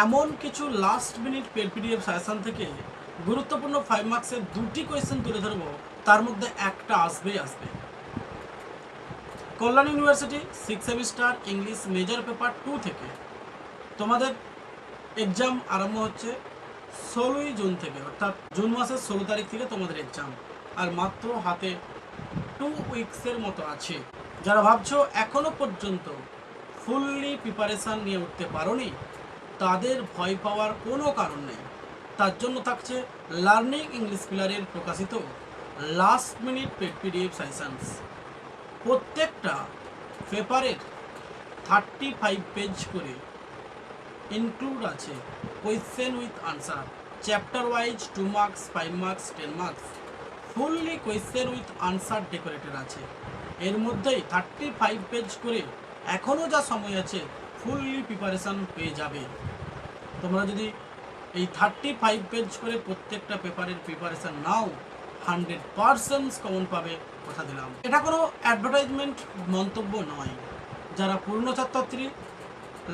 এমন কিছু last minute paid PDF suggestion থেকে গুরুত্বপূর্ণ 5 মার্কসের দুটি কোয়েশ্চেন তুলে ধরবো, তার মধ্যে একটা আসবেই আসবে। Kalyan university 6 semester English major paper 2 থেকে তোমাদের এক্সাম আরম্ভ হচ্ছে 16ই জুন থেকে, অর্থাৎ জুন মাসের 16 তারিখ থেকে তোমাদের এক্সাম, আর মাত্র হাতে 2 উইকসের মতো আছে। যারা ভাবছো এখনো পর্যন্ত ফুললি প্রিপারেশান নিয়ে উঠতে পারোনি, তাদের ভয় পাওয়ার কোনো কারণ নেই। তার জন্য থাকছে লার্নিং ইংলিশ পিলারের প্রকাশিত last minute paid PDF suggestions. প্রত্যেকটা পেপারের 35 পেজ করে ইনক্লুড আছে question with answer, chapter wise 2 marks, 5 marks, 10 marks, fully question with answer decorated আছে। এর মধ্যেই 35 পেজ করে এখনও যা সময় আছে ফুললি প্রিপারেশান পেয়ে যাবে। তোমরা যদি এই 35 পেজ করে প্রত্যেকটা পেপারের প্রিপারেশান নাও, 100% কমন পাবে, কথা দিলাম। এটা কোনো অ্যাডভার্টাইজমেন্ট মন্তব্য নয়। যারা পুরনো ছাত্রছাত্রী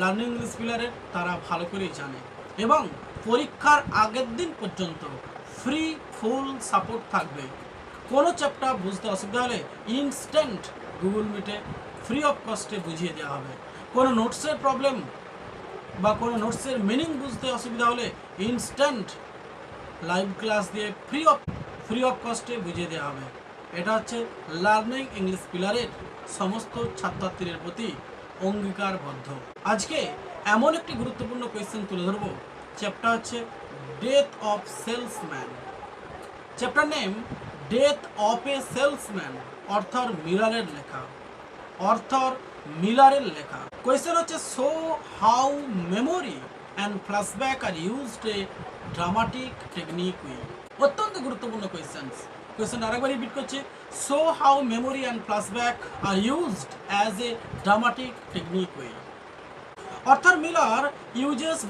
লার্নিং ইংলিশ পিলারের, তারা ভালো করেই জানে, এবং পরীক্ষার আগের দিন পর্যন্ত ফ্রি ফুল সাপোর্ট থাকবে। কোনো চ্যাপ্টার বুঝতে অসুবিধা হলে ইনস্ট্যান্ট গুগল মিটে ফ্রি অফ কস্টে বুঝিয়ে দেওয়া হবে। কোনো নোটসের প্রবলেম বা কোনো নোটসের মিনিং বুঝতে অসুবিধা হলে ইনস্ট্যান্ট লাইভ ক্লাস দিয়ে ফ্রি অফ কস্টে বুঝিয়ে দেওয়া হবে। এটা হচ্ছে লার্নিং ইংলিশ পিলারের সমস্ত ছাত্রছাত্রীদের প্রতি অঙ্গীকারবদ্ধ। আজকে এমন একটি গুরুত্বপূর্ণ কোয়েশ্চেন তুলে ধরবো, চ্যাপ্টার হচ্ছে death of salesman. Chapter name death of a salesman, অর্থাৎ মিলারের লেখা। কোয়েশ্চেন হচ্ছে show how memory and flashback are used a dramatic technique we. অত্যন্ত গুরুত্বপূর্ণ কোয়েশ্চেন আরেকবার রিপিট করছি, show how memory and flashback are used as a dramatic technique we. অর্থাৎ Miller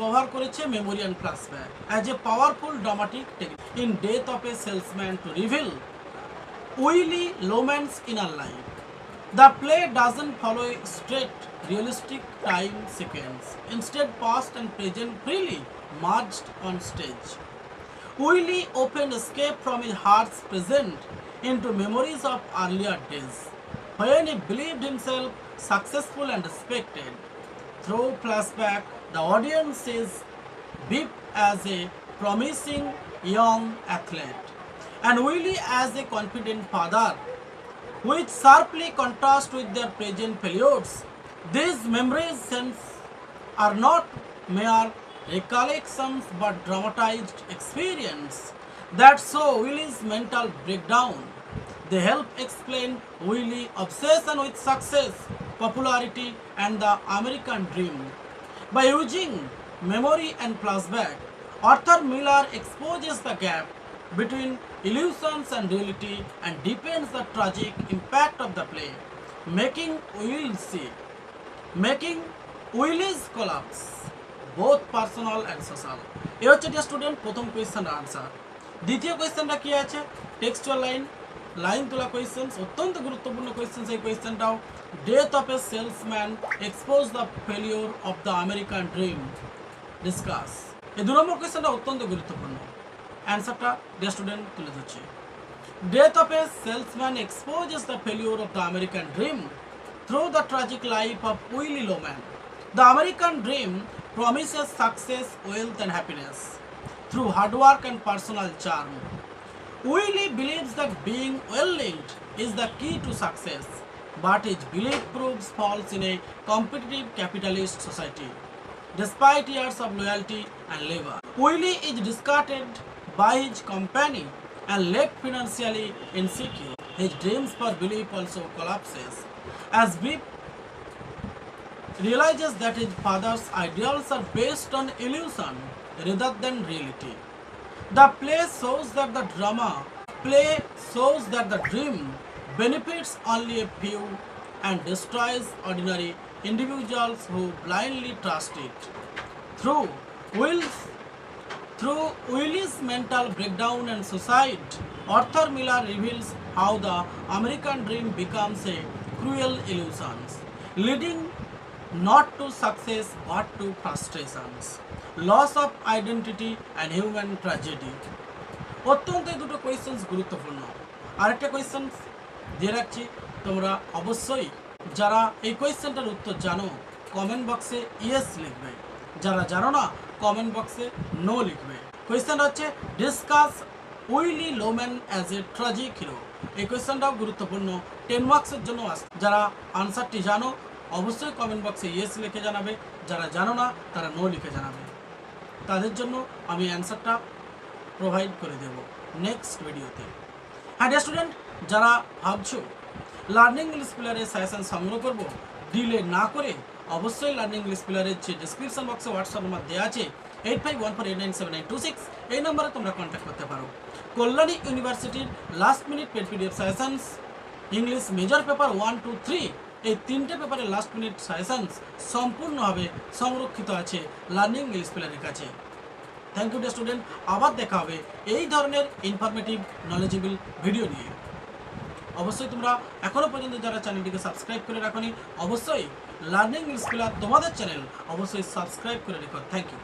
ব্যবহার করেছে memory and flashback as a powerful dramatic technique in death of a salesman to reveal Willy Loman's inner life. The play doesn't follow a straight, realistic time sequence. Instead, past and present freely merged on stage. Willie opened escape from his heart's present into memories of earlier days, when he believed himself successful and respected. Through flashback, the audience sees Bip as a promising young athlete, and Willie as a confident father, which sharply contrast with their present failures. These memories are not mere recollections but dramatized experience that show Willie's mental breakdown. They help explain Willie's obsession with success, popularity, and the American dream. By using memory and flashback, Arthur Miller exposes the gap between illusions and reality and deepens the tragic impact of the play, making Willie's collapse both personal and social. এই হচ্ছে dear student প্রথম কোয়েশ্চেনের answer. দ্বিতীয় কোয়েশ্চেনটা কি আছে, textual line তোলা question, অত্যন্ত গুরুত্বপূর্ণ কোয়েশ্চেন। সেই কোয়েশ্চেনটাও death of a salesman expose the failure of the American dream, discuss. এই 2 নম্বর কোয়েশ্চেনটা অত্যন্ত গুরুত্বপূর্ণ। অ্যান্সারটা ডিয়ার স্টুডেন্ট তুলে ধরছি। Death of a salesman exposes the failure of the American dream through the tragic life of Willie Loman. The American dream promises success, wealth and happiness through hard work and personal charm. Willie believes that being well-linked is the key to success, but his belief proves false in a competitive capitalist society. Despite years of loyalty and labor, Willie is discarded by his company and left financially insecure. His dreams for belief also collapses as Bip realizes that his father's ideals are based on illusion rather than reality. The play shows that the dream benefits only a few and destroys ordinary individuals who blindly trust it. Through Willie's mental breakdown and suicide, Arthur Miller reveals how the American dream becomes a cruel illusion, leading not to success but to frustrations, loss of identity and human tragedy. অত্যন্ত এই দুটো questions গুরুত্বপূর্ণ। আরেকটা questions দিয়ে রাখছি, তোমরা অবশ্যই যারা এই কোয়েশ্চেনটার উত্তর জানো কমেন্ট বক্সে ইয়েস লিখবে, যারা জানো না কমেন্ট বক্সে নো লিখবে। কোয়েশ্চেনটা হচ্ছে discuss Willy Loman as a tragic hero. এই কোয়েশ্চেনটাও গুরুত্বপূর্ণ, 10 মার্কসের জন্য আসে। যারা আনসারটি জানো অবশ্যই কমেন্ট বক্সে ইয়েস লিখে জানাবে, যারা জানো না তারা নো লিখে জানাবে, তাদের জন্য আমি অ্যান্সারটা প্রোভাইড করে দেব নেক্সট ভিডিওতে। হ্যাঁ ডিয়ার স্টুডেন্ট, যারা ভাবছো লার্নিং ইংলিশ পিলারের সাজেশন সংগ্রহ করব, ডিলে না করে অবশ্যই লার্নিং ইংলিশ পিলারের যে ডিসক্রিপশন বক্সে হোয়াটসঅ্যাপ নাম্বার দেওয়া আছে 8514897926, এই নম্বরে তোমরা কন্ট্যাক্ট করতে পারো। কল্যাণী ইউনিভার্সিটির last minute paid PDF suggestions English major paper 1, 2, 3 এই 3টে পেপারের লাস্ট মিনিট সাজেশনস সম্পূর্ণভাবে সংরক্ষিত আছে লার্নিং ইংলিশ পিলারের কাছে। থ্যাংক ইউ ডিয়ার স্টুডেন্ট, আবার দেখা হবে এই ধরনের ইনফরমেটিভ নলেজেবল ভিডিও নিয়ে। অবশ্যই তোমরা এখনও পর্যন্ত যারা চ্যানেলটিকে সাবস্ক্রাইব করে রাখোনি, অবশ্যই লার্নিং ইংলিশ পিলার তোমাদের চ্যানেল অবশ্যই সাবস্ক্রাইব করে রেখো। Thank you.